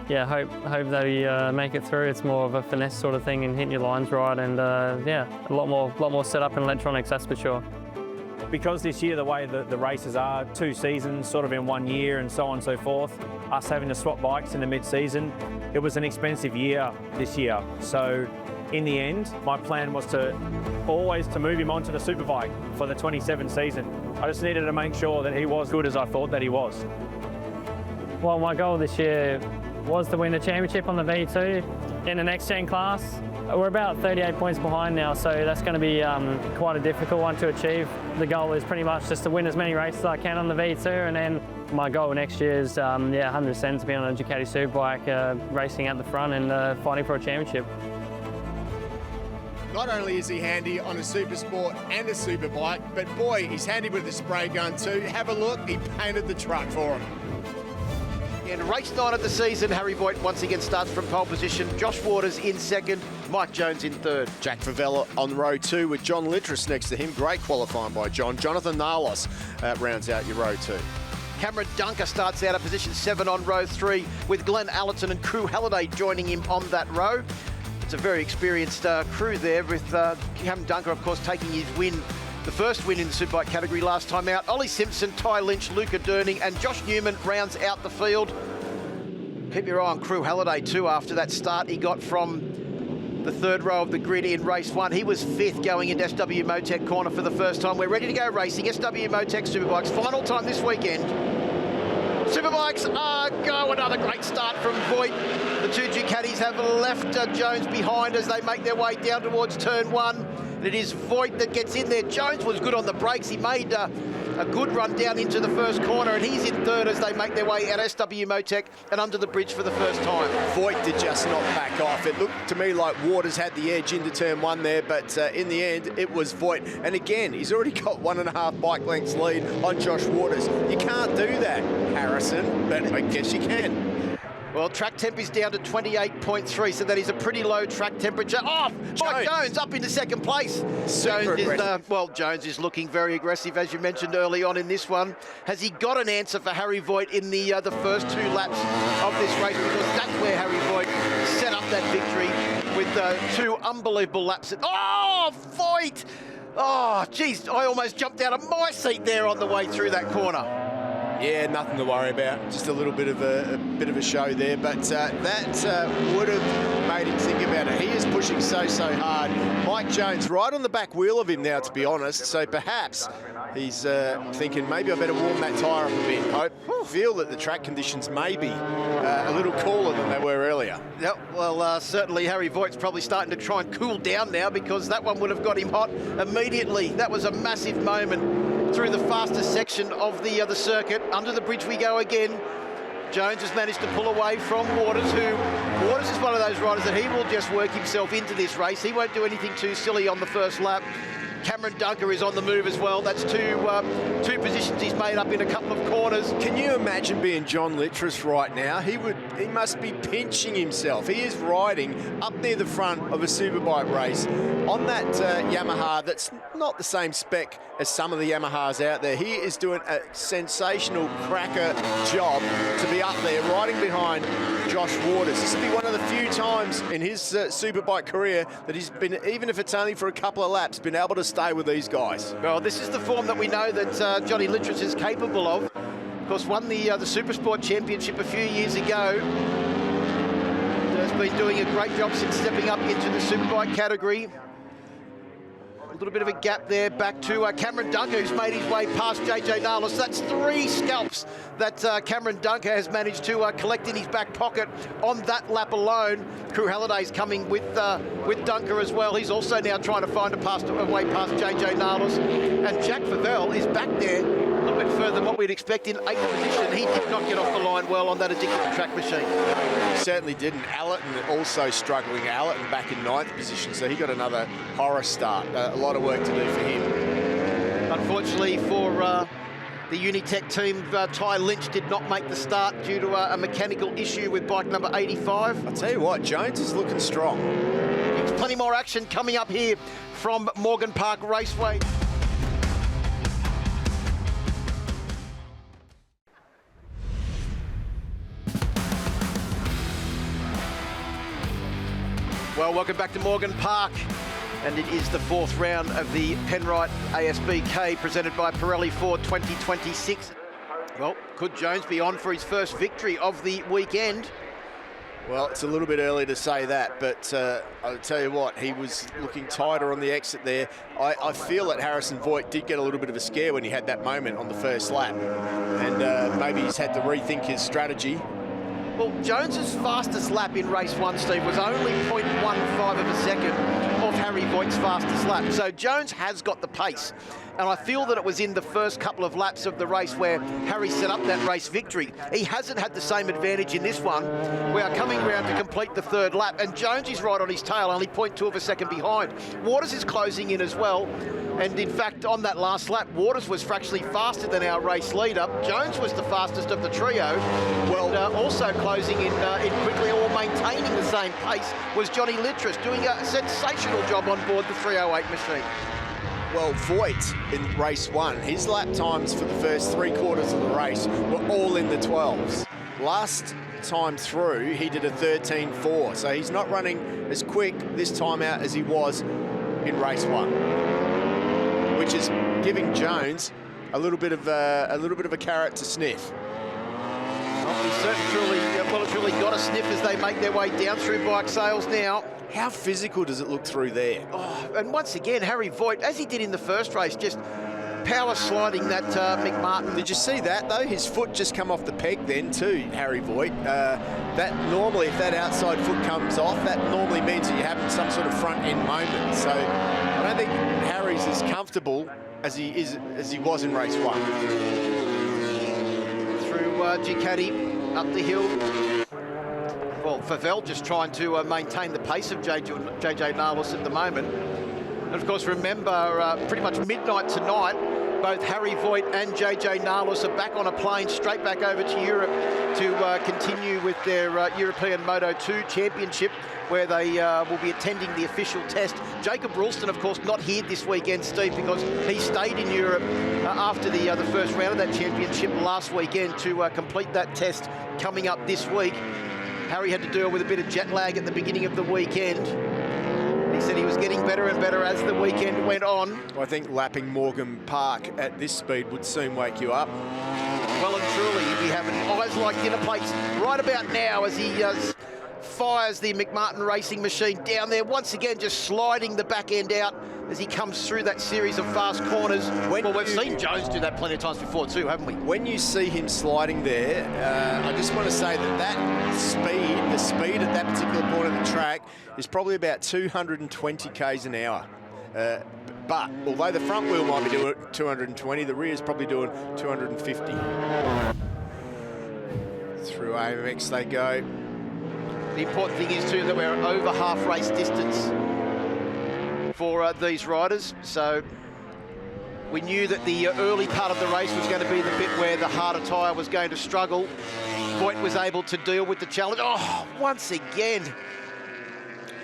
hope that you make it through. It's more of a finesse sort of thing and hitting your lines right, and a lot more setup and electronics, that's for sure. Because this year, the way that the races are, 2 seasons sort of in 1 year and so on and so forth, us having to swap bikes in the mid-season, it was an expensive year this year. So in the end, my plan was to move him onto the Superbike for the 27 season. I just needed to make sure that he was good as I thought that he was. Well, my goal this year was to win the championship on the V2 in the next gen class. We're about 38 points behind now, so that's going to be quite a difficult one to achieve. The goal is pretty much just to win as many races as I can on the V2, and then my goal next year is 100% to be on a Ducati Superbike, racing at the front and fighting for a championship. Not only is he handy on a Supersport and a Superbike, but boy, he's handy with the spray gun too. Have a look, he painted the truck for him. In race 9 of the season, Harry Voigt once again starts from pole position. Josh Waters in second, Mike Jones in third. Jack Favela on row 2 with John Littress next to him. Great qualifying by John. Jonathan Nalos rounds out your row 2. Cameron Dunker starts out at position 7 on row 3 with Glenn Allerton and Crew Halliday joining him on that row. It's a very experienced crew there with Cameron Dunker, of course, taking his win, the first win in the Superbike category last time out. Olly Simpson, Ty Lynch, Luca Durning and Josh Newman rounds out the field. Keep your eye on Crew Halliday too after that start he got from the third row of the grid in race 1. He was 5th going into SW-motech corner for the first time. We're ready to go racing. SW-motech Superbikes, final time this weekend. Superbikes go. Another great start from Voigt. The 2 Ducatis have left Jones behind as they make their way down towards turn 1. And it is Voigt that gets in there. Jones was good on the brakes. He made a good run down into the first corner, and he's in third as they make their way at SW-motech and under the bridge for the first time. Voigt did just not back off. It looked to me like Waters had the edge into turn 1 there, but in the end, it was Voigt. And again, he's already got 1.5 bike lengths lead on Josh Waters. You can't do that, Harrison, but I guess you can. Well, track temp is down to 28.3, so that is a pretty low track temperature. Oh, Mike Jones up into second place. Jones is looking very aggressive, as you mentioned early on in this one. Has he got an answer for Harry Voigt in the first 2 laps of this race? Because that's where Harry Voigt set up that victory with 2 unbelievable laps. Oh, Voigt! Oh, geez, I almost jumped out of my seat there on the way through that corner. Yeah, nothing to worry about. Just a little bit of a show there, but that would have made him think about it. He is pushing so hard. Mike Jones right on the back wheel of him now, to be honest. So perhaps he's thinking maybe I better warm that tyre up a bit. I feel that the track conditions may be a little cooler than they were earlier. Yep. Well, certainly Harry Voigt's probably starting to try and cool down now because that one would have got him hot immediately. That was a massive moment through the fastest section of the circuit. Under the bridge we go again. Jones has managed to pull away from Waters, Waters is one of those riders that he will just work himself into this race. He won't do anything too silly on the first lap. Cameron Dunker is on the move as well. That's two positions he's made up in a couple of corners. Can you imagine being John Littress right now? He must be pinching himself. He is riding up near the front of a Superbike race on that Yamaha that's not the same spec as some of the Yamahas out there. He is doing a sensational cracker job to be up there riding behind Josh Waters. This will be one of the few times in his Superbike career that he's been, even if it's only for a couple of laps, been able to stay with these guys. Well, this is the form that we know that Johnny Littress is capable of. Of course, won the Supersport Championship a few years ago. Has been doing a great job since stepping up into the Superbike category. A little bit of a gap there back to Cameron Dunker, who's made his way past JJ Nalos. That's 3 scalps that Cameron Dunker has managed to collect in his back pocket on that lap alone. Crew Halliday's coming with Dunker as well. He's also now trying to find a way past JJ Nalos. And Jack Favell is back there a little bit further than what we'd expect in 8th position. He did not get off the line well on that addictive track machine. He certainly didn't. Allerton also struggling. Allerton back in 9th position, so he got another horror start. A lot of work to do for him. Unfortunately for the Unitech team, Ty Lynch did not make the start due to a mechanical issue with bike number 85. I'll tell you what, Jones is looking strong. There's plenty more action coming up here from Morgan Park Raceway. Well, welcome back to Morgan Park, and it is the 4th round of the Penrite ASBK presented by Pirelli Ford 2026. Well, could Jones be on for his first victory of the weekend? Well, it's a little bit early to say that, but I'll tell you what, he was looking tighter on the exit there. I feel that Harrison Voigt did get a little bit of a scare when he had that moment on the first lap, and maybe he's had to rethink his strategy. Well, Jones's fastest lap in race 1, Steve, was only 0.15 of a second of Harry Voigt's fastest lap. So Jones has got the pace. And I feel that it was in the first couple of laps of the race where Harry set up that race victory. He hasn't had the same advantage in this one. We are coming around to complete the 3rd lap, and Jones is right on his tail, only 0.2 of a second behind. Waters is closing in as well. And in fact, on that last lap, Waters was fractionally faster than our race leader. Jones was the fastest of the trio. Well, also closing in quickly, or maintaining the same pace, was Johnny Littress, doing a sensational job on board the 308 machine. Well, Voigt in race 1, his lap times for the first 3/4 of the race were all in the 12s. Last time through, he did a 13.4, so he's not running as quick this time out as he was in race 1, which is giving Jones a little bit of a carrot to sniff. Well, he's certainly got a sniff as they make their way down through bike sales now. How physical does it look through there? Oh, and once again, Harry Voigt, as he did in the first race, just power sliding that McMartin. Did you see that though? His foot just come off the peg then too, Harry Voigt. That normally, if that outside foot comes off, that normally means that you're having some sort of front end moment. So I don't think Harry's as comfortable as he was in race 1. Through Ducati up the hill. Well, Favell just trying to maintain the pace of JJ Nalos at the moment. And of course, remember, pretty much midnight tonight, both Harry Voigt and JJ Nalos are back on a plane straight back over to Europe to continue with their European Moto 2 Championship, where they will be attending the official test. Jacob Ralston, of course, not here this weekend, Steve, because he stayed in Europe after the first round of that championship last weekend to complete that test coming up this week. Harry had to deal with a bit of jet lag at the beginning of the weekend. He said he was getting better and better as the weekend went on. I think lapping Morgan Park at this speed would soon wake you up. Well and truly, he'd be having eyes like dinner plates right about now as he fires the McMartin racing machine down there, once again just sliding the back end out as he comes through that series of fast corners. Well, we've seen Jones do that plenty of times before too, haven't we? When you see him sliding there, I just want to say that the speed at that particular point of the track is probably about 220 k's an hour. But although the front wheel might be doing 220, the rear is probably doing 250. Through AMX they go. The important thing is too that we're over half race distance for these riders. So we knew that the early part of the race was going to be the bit where the harder tyre was going to struggle. Voigt was able to deal with the challenge. Oh, once again.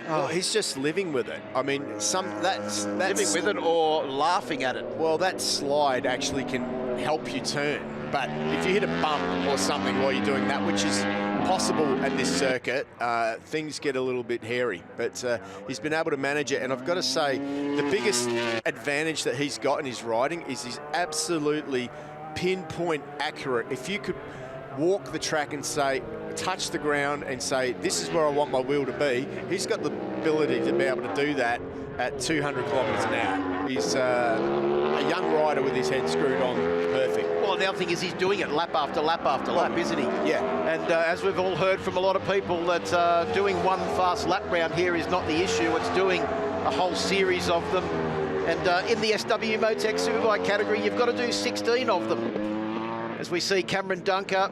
Well, he's just living with it. I mean, that's living with it or laughing at it. Well, that slide actually can help you turn. But if you hit a bump or something while you're doing that, which is possible at this circuit, things get a little bit hairy. But he's been able to manage it. And I've got to say, the biggest advantage that he's got in his riding is he's absolutely pinpoint accurate. If you could walk the track and say, touch the ground and say, this is where I want my wheel to be, he's got the ability to be able to do that at 200 kilometres an hour. He's a young rider with his head screwed on perfect. Well, the other thing is he's doing it lap after lap after lap, isn't he? Yeah. And as we've all heard from a lot of people, that doing one fast lap round here is not the issue. It's doing a whole series of them. And in the SW-motech Superbike category, you've got to do 16 of them. As we see Cameron Dunker,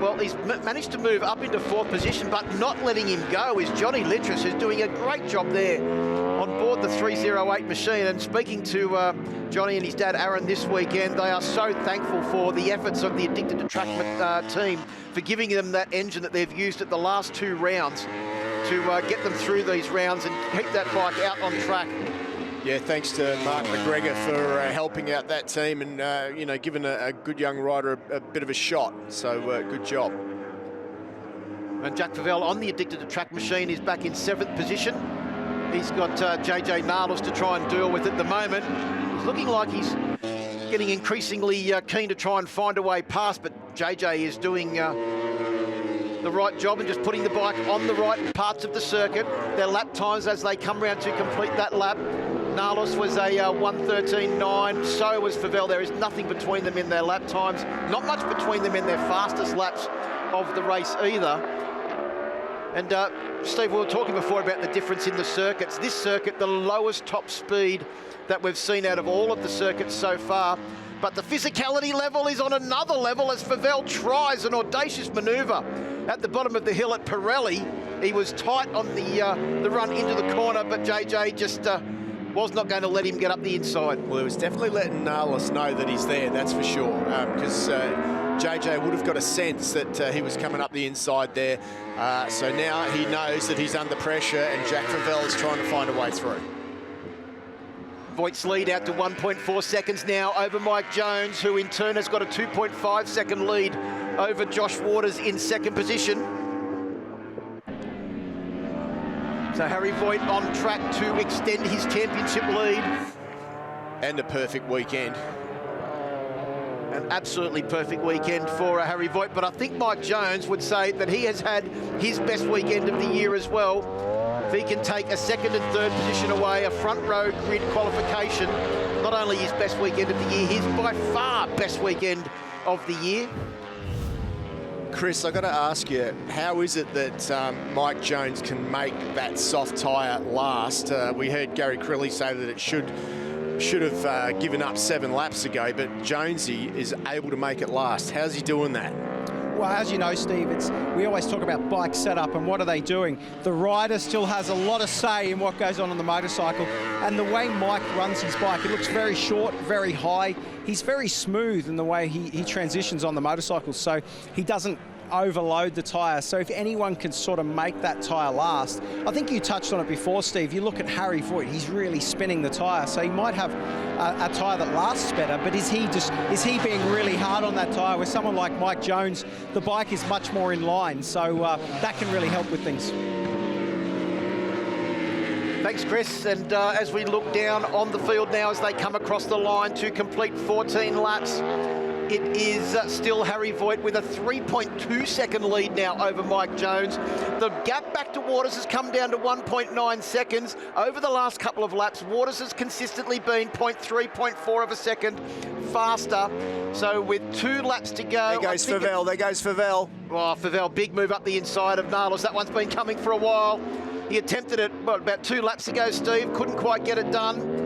well, he's managed to move up into 4th position, but not letting him go is Johnny Littress, who's doing a great job there on board the 308 machine. And speaking to Johnny and his dad Aaron this weekend, they are so thankful for the efforts of the Addicted to Track team for giving them that engine that they've used at the last 2 rounds to get them through these rounds and keep that bike out on track. Yeah, thanks to Mark McGregor for helping out that team and, you know, giving a good young rider a bit of a shot. So, good job. And Jack Favell on the Addicted to Track machine is back in 7th position. He's got JJ Nardos to try and deal with at the moment. He's looking like he's getting increasingly keen to try and find a way past, but JJ is doing the right job and just putting the bike on the right parts of the circuit. Their lap times as they come round to complete that lap. Nardos was a 1:13.9, so was Favell. There is nothing between them in their lap times. Not much between them in their fastest laps of the race either. And Steve, we were talking before about the difference in the circuits. This circuit, the lowest top speed that we've seen out of all of the circuits so far. But the physicality level is on another level as Favell tries an audacious manoeuvre at the bottom of the hill at Pirelli. He was tight on the run into the corner, but JJ just was not going to let him get up the inside. Well, it was definitely letting Nardos know that he's there, that's for sure, because JJ would have got a sense that he was coming up the inside there. So now he knows that he's under pressure and Jack Favell is trying to find a way through. Voigt's lead out to 1.4 seconds now over Mike Jones, who in turn has got a 2.5 second lead over Josh Waters in 2nd position. So Harry Voigt on track to extend his championship lead. And a perfect weekend. An absolutely perfect weekend for Harry Voigt, but I think Mike Jones would say that he has had his best weekend of the year as well. If he can take a 2nd and 3rd position away, a front row grid qualification, not only his best weekend of the year, his by far best weekend of the year. Chris, I've got to ask you, how is it that Mike Jones can make that soft tyre last? We heard Gary Crilly say that it should have given up 7 laps ago, but Jonesy is able to make it last. How's he doing that? Well, as you know, Steve, we always talk about bike setup and what are they doing. The rider still has a lot of say in what goes on the motorcycle, and the way Mike runs his bike, it looks very short, very high. He's very smooth in the way he transitions on the motorcycle, so he doesn't overload the tyre. So if anyone can sort of make that tyre last, I think you touched on it before, Steve. You look at Harry Voigt, he's really spinning the tyre, so he might have a tyre that lasts better, but is he being really hard on that tyre? With someone like Mike Jones, the bike is much more in line, so that can really help with things. Thanks, Chris. And as we look down on the field now as they come across the line to complete 14 laps, it is still Harry Voigt with a 3.2 second lead now over Mike Jones. The gap back to Waters has come down to 1.9 seconds. Over the last couple of laps, Waters has consistently been 0.3, 0.4 of a second faster. So with 2 laps to go... There goes Favell, there goes Favell. Oh, Favell, big move up the inside of Nardos. That one's been coming for a while. He attempted it about 2 laps ago, Steve. Couldn't quite get it done.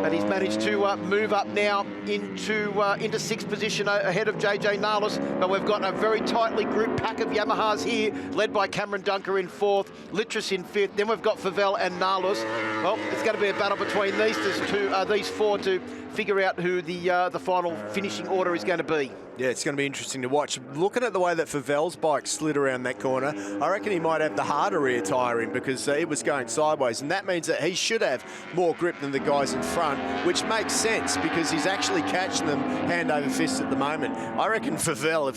But he's managed to move up now into 6th position ahead of JJ Nalos. But we've got a very tightly grouped pack of Yamahas here, led by Cameron Dunker in 4th, Litris in 5th. Then we've got Favel and Nalos. Well, it's going to be a battle between these 4 to figure out who the final finishing order is going to be. Yeah, it's going to be interesting to watch. Looking at the way that Favel's bike slid around that corner, I reckon he might have the harder rear tyre in because it was going sideways, and that means that he should have more grip than the guys in front, which makes sense because he's actually catching them hand over fist at the moment. I reckon Favel,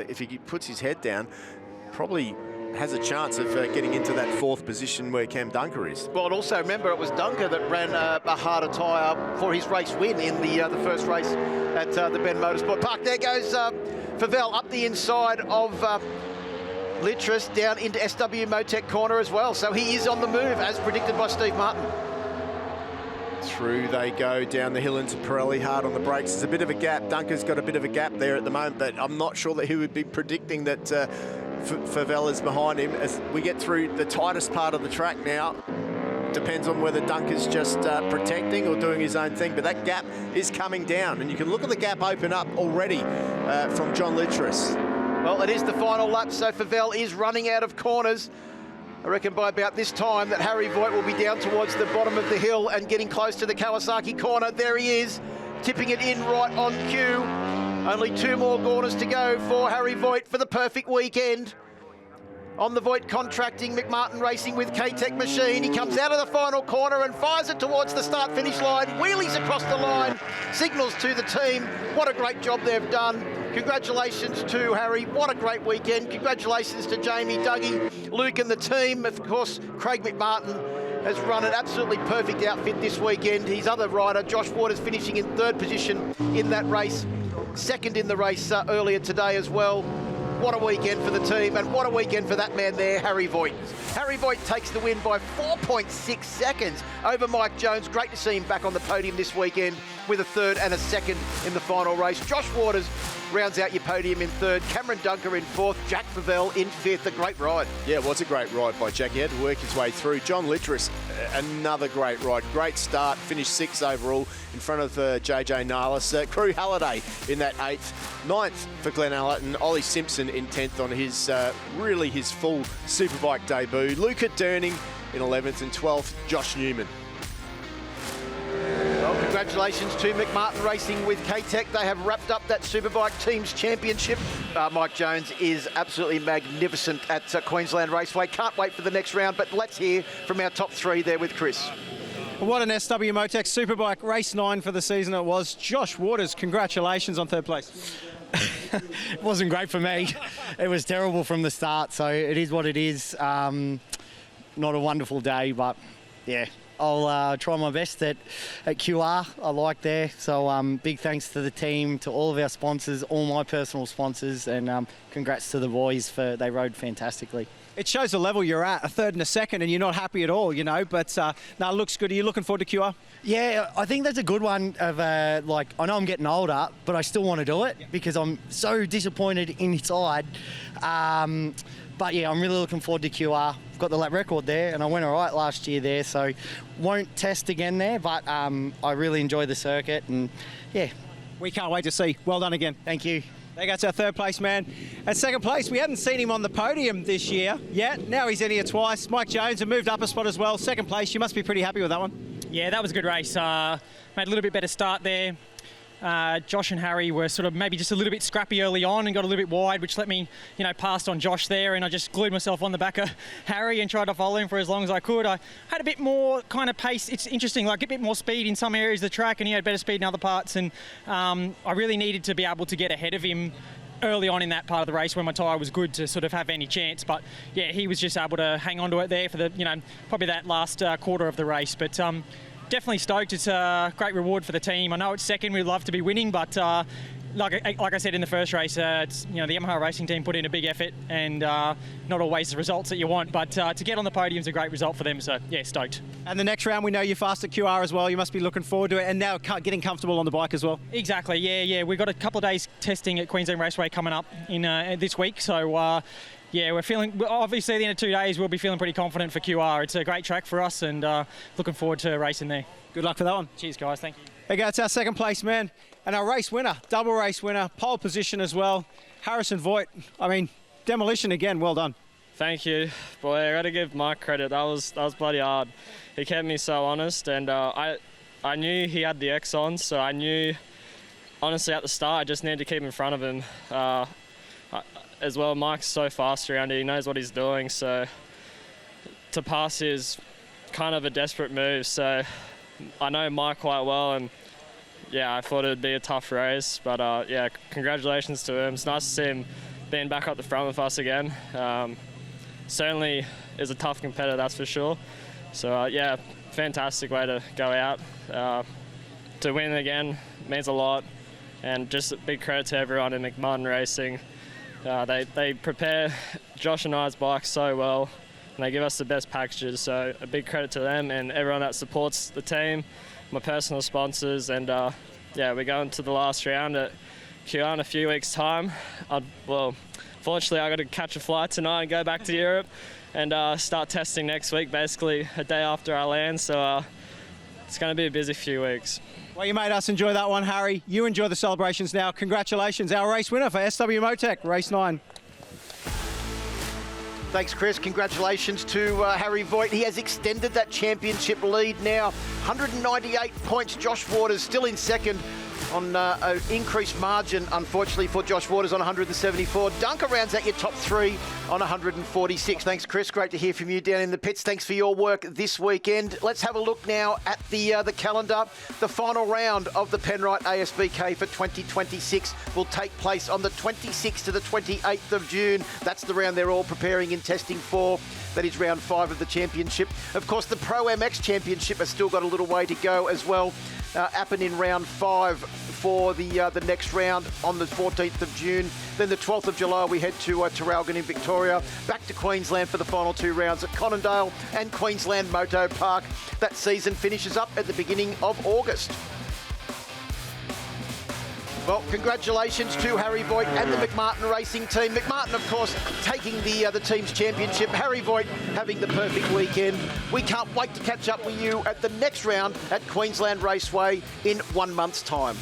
if he puts his head down, probably has a chance of getting into that 4th position where Cam Dunker is. Well, and also remember it was Dunker that ran a harder tyre for his race win in the first race at the Bend Motorsport Park. There goes Favel up the inside of Litris down into SW-motech corner as well. So he is on the move as predicted by Steve Martin. Through they go down the hill into Pirelli, hard on the brakes. There's a bit of a gap. Dunker's got a bit of a gap there at the moment, but I'm not sure that he would be predicting that Favel is behind him. As we get through the tightest part of the track now, depends on whether Dunker's just protecting or doing his own thing, but that gap is coming down, and you can look at the gap open up already from John Litris. Well, it is the final lap, so Favel is running out of corners. I reckon by about this time that Harry Voigt will be down towards the bottom of the hill and getting close to the Kawasaki corner. There he is, tipping it in right on cue. Only 2 more corners to go for Harry Voigt for the perfect weekend. On the Voigt Contracting, McMartin Racing with Hi-Tec machine. He comes out of the final corner and fires it towards the start-finish line. Wheelies across the line, signals to the team. What a great job they've done. Congratulations to Harry. What a great weekend. Congratulations to Jamie, Dougie, Luke and the team. Of course, Craig McMartin has run an absolutely perfect outfit this weekend. His other rider, Josh Waters, finishing in 3rd position in that race. 2nd in the race earlier today as well. What a weekend for the team, and what a weekend for that man there, Harry Voigt. Harry Voigt takes the win by 4.6 seconds over Mike Jones. Great to see him back on the podium this weekend with a 3rd and a 2nd in the final race. Josh Waters rounds out your podium in 3rd. Cameron Dunker in 4th. Jack Favel in 5th. A great ride. Yeah, it was a great ride by Jack. He had to work his way through. John Litris, another great ride. Great start. Finished 6th overall in front of JJ Nalos. Crew Halliday in that 8th. 9th for Glenn Allerton. Olly Simpson in 10th on his really his full Superbike debut. Luca Durning in 11th, and 12th, Josh Newman. Well, congratulations to McMartin Racing with Hi-Tec. They have wrapped up that Superbike Teams Championship. Mike Jones is absolutely magnificent at Queensland Raceway. Can't wait for the next round, but let's hear from our top 3 there with Chris. What an SW-motech Superbike race 9 for the season it was. Josh Waters, congratulations on 3rd place. It wasn't great for me. It was terrible from the start, so it is what it is. Not a wonderful day, but yeah, I'll try my best at QR. I like there. So big thanks to the team, to all of our sponsors, all my personal sponsors, and congrats to the boys they rode fantastically. It shows the level you're at, a 3rd and a 2nd, and you're not happy at all, you know, but no, it looks good. Are you looking forward to QR? Yeah, I think that's a good one of I know I'm getting older, but I still want to do it because I'm so disappointed inside. But yeah, I'm really looking forward to QR. I've got the lap record there, and I went all right last year there, so won't test again there, but I really enjoy the circuit, and yeah. We can't wait to see. Well done again. Thank you. There goes our 3rd place man. At 2nd place, we hadn't seen him on the podium this year yet. Now he's in here twice. Mike Jones had moved up a spot as well. 2nd place, you must be pretty happy with that one. Yeah, that was a good race. Made a little bit better start there. Josh and Harry were sort of maybe just a little bit scrappy early on and got a little bit wide, which let me, past on Josh there, and I just glued myself on the back of Harry and tried to follow him for as long as I could. I had a bit more kind of pace. It's interesting, a bit more speed in some areas of the track, and he had better speed in other parts, and I really needed to be able to get ahead of him early on in that part of the race when my tyre was good to sort of have any chance. But yeah, he was just able to hang on to it there for the, probably that last quarter of the race. But definitely stoked. It's a great reward for the team. I know it's 2nd. We'd love to be winning, but like I said in the first race, it's, the Yamaha racing team put in a big effort, and not always the results that you want, but to get on the podium is a great result for them, so yeah, stoked. And the next round, we know you're fast at QR as well. You must be looking forward to it, and now getting comfortable on the bike as well. Exactly, yeah. We've got a couple of days testing at Queensland Raceway coming up in this week, so Yeah, obviously at the end of 2 days, we'll be feeling pretty confident for QR. It's a great track for us and looking forward to racing there. Good luck for that one. Cheers, guys. Thank you. Okay, it's our second place man and our race winner, double race winner, pole position as well, Harrison Voigt. I mean, demolition again, well done. Thank you. Boy, I got to give Mike credit. That was bloody hard. He kept me so honest, and I knew he had the X on, so I knew, honestly, at the start, I just needed to keep in front of him. As well, Mike's so fast around it. He knows what he's doing, so to pass is kind of a desperate move. So I know Mike quite well, and yeah, I thought it would be a tough race, but yeah, congratulations to him. It's nice to see him being back up the front with us again. Certainly is a tough competitor, that's for sure. So yeah, fantastic way to go out. To win again means a lot, and just a big credit to everyone in McMahon Racing. They prepare Josh and I's bikes so well, and they give us the best packages, so a big credit to them and everyone that supports the team, my personal sponsors, and yeah, we're going to the last round at QR in a few weeks' time. Well, fortunately I got to catch a flight tonight and go back to Europe and start testing next week, basically a day after I land, so it's going to be a busy few weeks. Well, you made us enjoy that one, Harry. You enjoy the celebrations now. Congratulations, our race winner for SW-motech, race 9. Thanks, Chris. Congratulations to Harry Voigt. He has extended that championship lead now. 198 points. Josh Waters still in second on an increased margin, unfortunately, for Josh Waters on 174. Dunker rounds out your top three on 146. Thanks, Chris. Great to hear from you down in the pits. Thanks for your work this weekend. Let's have a look now at the calendar. The final round of the Penrite ASBK for 2026 will take place on the 26th to the 28th of June. That's the round they're all preparing and testing for. That is round 5 of the championship. Of course, the ProMX championship has still got a little way to go as well. Happen in round 5 for the next round on the 14th of June. Then the 12th of July, we head to Traralgon in Victoria. Back to Queensland for the final 2 rounds at Conondale and Queensland Moto Park. That season finishes up at the beginning of August. Well, congratulations to Harry Voigt and the McMartin Racing team. McMartin, of course, taking the team's championship. Harry Voigt having the perfect weekend. We can't wait to catch up with you at the next round at Queensland Raceway in 1 month's time.